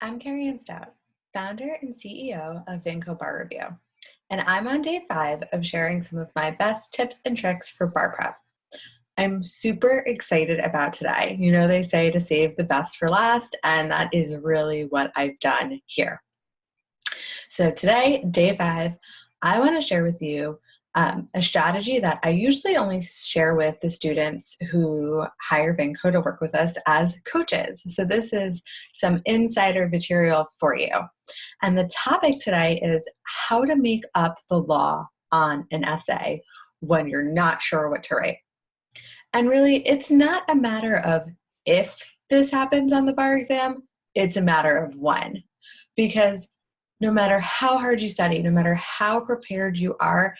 I'm Carrie Ann Stout, founder and CEO of Vinco Bar Review, and I'm on day 5 of sharing some of my best tips and tricks for bar prep. I'm super excited about today. You know, they say to save the best for last, and that is really what I've done here. So today, day 5, I want to share with you a strategy that I usually only share with the students who hire Vinco to work with us as coaches. So this is some insider material for you. And the topic today is how to make up the law on an essay when you're not sure what to write. And really, it's not a matter of if this happens on the bar exam, it's a matter of when. Because no matter how hard you study, no matter how prepared you are,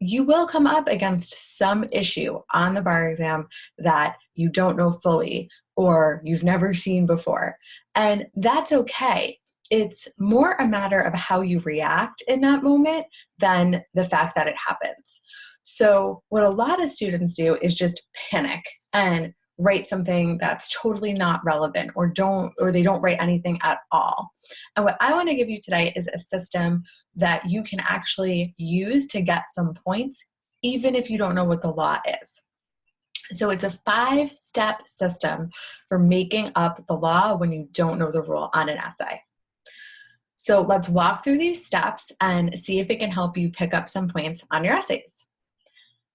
you will come up against some issue on the bar exam that you don't know fully or you've never seen before. And that's okay. It's more a matter of how you react in that moment than the fact that it happens. So what a lot of students do is just panic and write something that's totally not relevant or they don't write anything at all. And what I want to give you today is a system that you can actually use to get some points, even if you don't know what the law is. So it's a 5-step system for making up the law when you don't know the rule on an essay. So let's walk through these steps and see if it can help you pick up some points on your essays.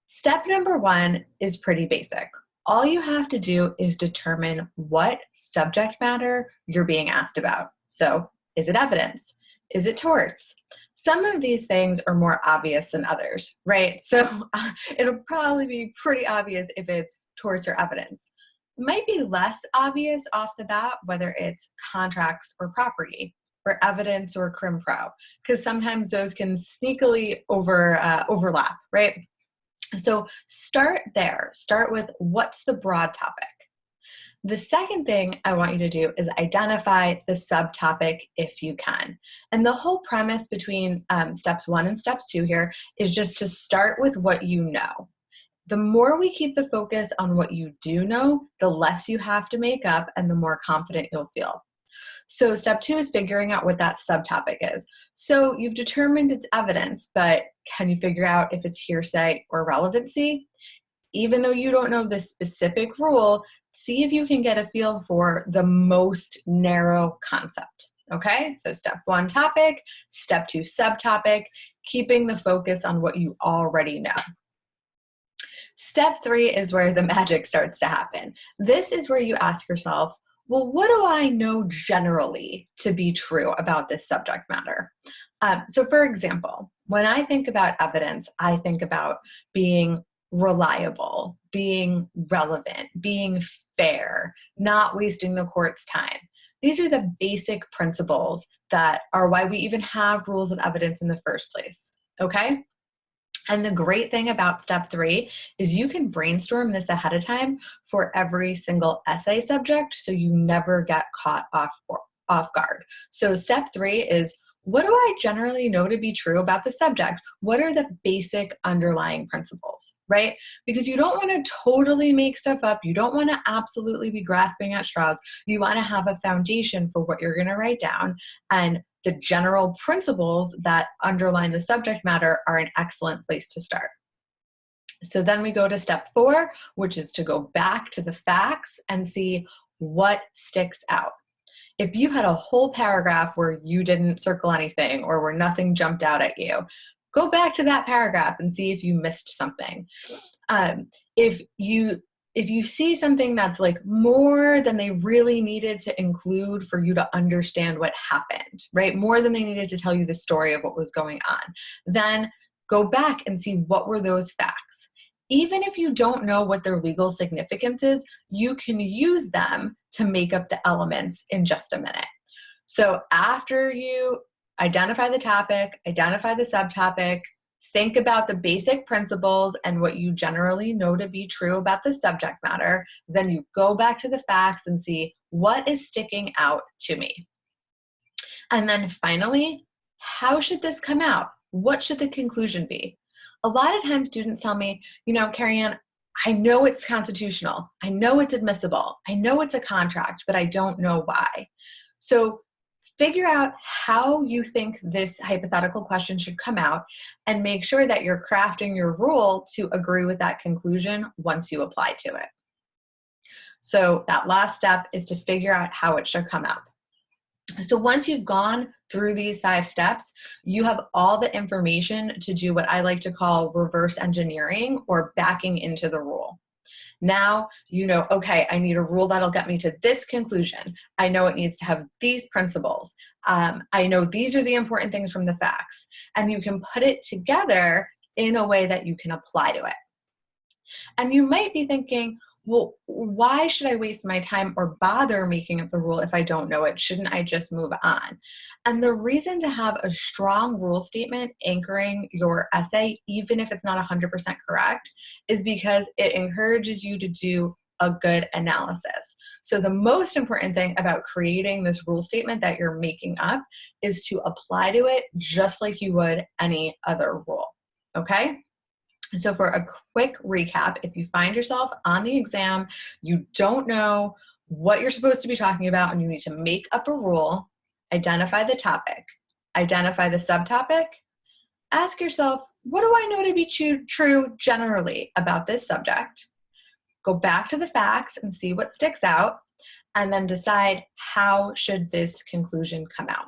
Step number 1 is pretty basic. All you have to do is determine what subject matter you're being asked about. So, is it evidence? Is it torts? Some of these things are more obvious than others, right? So it'll probably be pretty obvious if it's torts or evidence. It might be less obvious off the bat whether it's contracts or property, or evidence or crim pro, because sometimes those can sneakily overlap, right? So start there. Start with what's the broad topic. The second thing I want you to do is identify the subtopic if you can. And the whole premise between steps 1 and steps 2 here is just to start with what you know. The more we keep the focus on what you do know, the less you have to make up and the more confident you'll feel. So step 2 is figuring out what that subtopic is. So you've determined it's evidence, but can you figure out if it's hearsay or relevancy? Even though you don't know the specific rule, see if you can get a feel for the most narrow concept. Okay, so step 1, topic, step 2, subtopic, keeping the focus on what you already know. Step 3 is where the magic starts to happen. This is where you ask yourself, well, what do I know generally to be true about this subject matter? So for example, when I think about evidence, I think about being reliable, being relevant, being fair, not wasting the court's time. These are the basic principles that are why we even have rules of evidence in the first place, okay? And the great thing about step 3 is you can brainstorm this ahead of time for every single essay subject so you never get caught off guard. So step 3 is, what do I generally know to be true about the subject? What are the basic underlying principles, right? Because you don't want to totally make stuff up. You don't want to absolutely be grasping at straws. You want to have a foundation for what you're going to write down, and the general principles that underline the subject matter are an excellent place to start. So then we go to step 4, which is to go back to the facts and see what sticks out. If you had a whole paragraph where you didn't circle anything or where nothing jumped out at you, go back to that paragraph and see if you missed something. If you see something that's like more than they really needed to include for you to understand what happened, right? More than they needed to tell you the story of what was going on, then go back and see what were those facts. Even if you don't know what their legal significance is, you can use them to make up the elements in just a minute. So after you identify the topic, identify the subtopic, think about the basic principles and what you generally know to be true about the subject matter, then you go back to the facts and see what is sticking out to me. And then finally, how should this come out? What should the conclusion be? A lot of times students tell me, you know, Carrie Ann, I know it's constitutional. I know it's admissible. I know it's a contract, but I don't know why. So Figure out how you think this hypothetical question should come out and make sure that you're crafting your rule to agree with that conclusion once you apply to it. So that last step is to figure out how it should come out. So once you've gone through these 5 steps, you have all the information to do what I like to call reverse engineering or backing into the rule. Now you know, okay, I need a rule that'll get me to this conclusion. I know it needs to have these principles. I know these are the important things from the facts. And you can put it together in a way that you can apply to it. And you might be thinking, well, why should I waste my time or bother making up the rule if I don't know it? Shouldn't I just move on? And the reason to have a strong rule statement anchoring your essay, even if it's not 100% correct, is because it encourages you to do a good analysis. So the most important thing about creating this rule statement that you're making up is to apply to it just like you would any other rule, okay? So for a quick recap, if you find yourself on the exam, you don't know what you're supposed to be talking about and you need to make up a rule, identify the topic, identify the subtopic, ask yourself, what do I know to be true generally about this subject? Go back to the facts and see what sticks out, and then decide how should this conclusion come out.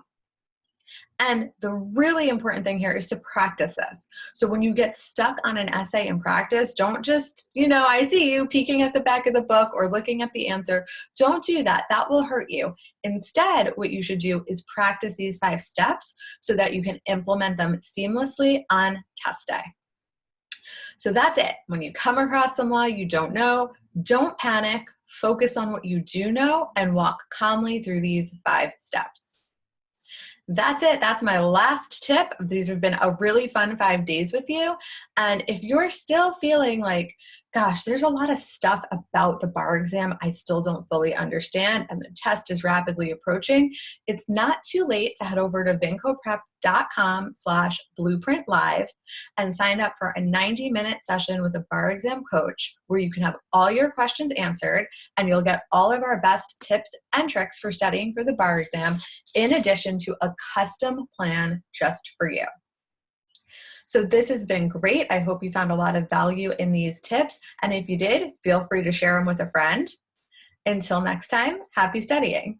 And the really important thing here is to practice this. So when you get stuck on an essay in practice, don't just, I see you peeking at the back of the book or looking at the answer. Don't do that. That will hurt you. Instead, what you should do is practice these 5 steps so that you can implement them seamlessly on test day. So that's it. When you come across some law you don't know, don't panic. Focus on what you do know and walk calmly through these 5 steps. That's it. That's my last tip. These have been a really fun 5 days with you. And if you're still feeling like, gosh, there's a lot of stuff about the bar exam I still don't fully understand, and the test is rapidly approaching, it's not too late to head over to vincoprep.com/blueprintlive and sign up for a 90-minute session with a bar exam coach where you can have all your questions answered and you'll get all of our best tips and tricks for studying for the bar exam, in addition to a custom plan just for you. So this has been great. I hope you found a lot of value in these tips. And if you did, feel free to share them with a friend. Until next time, happy studying.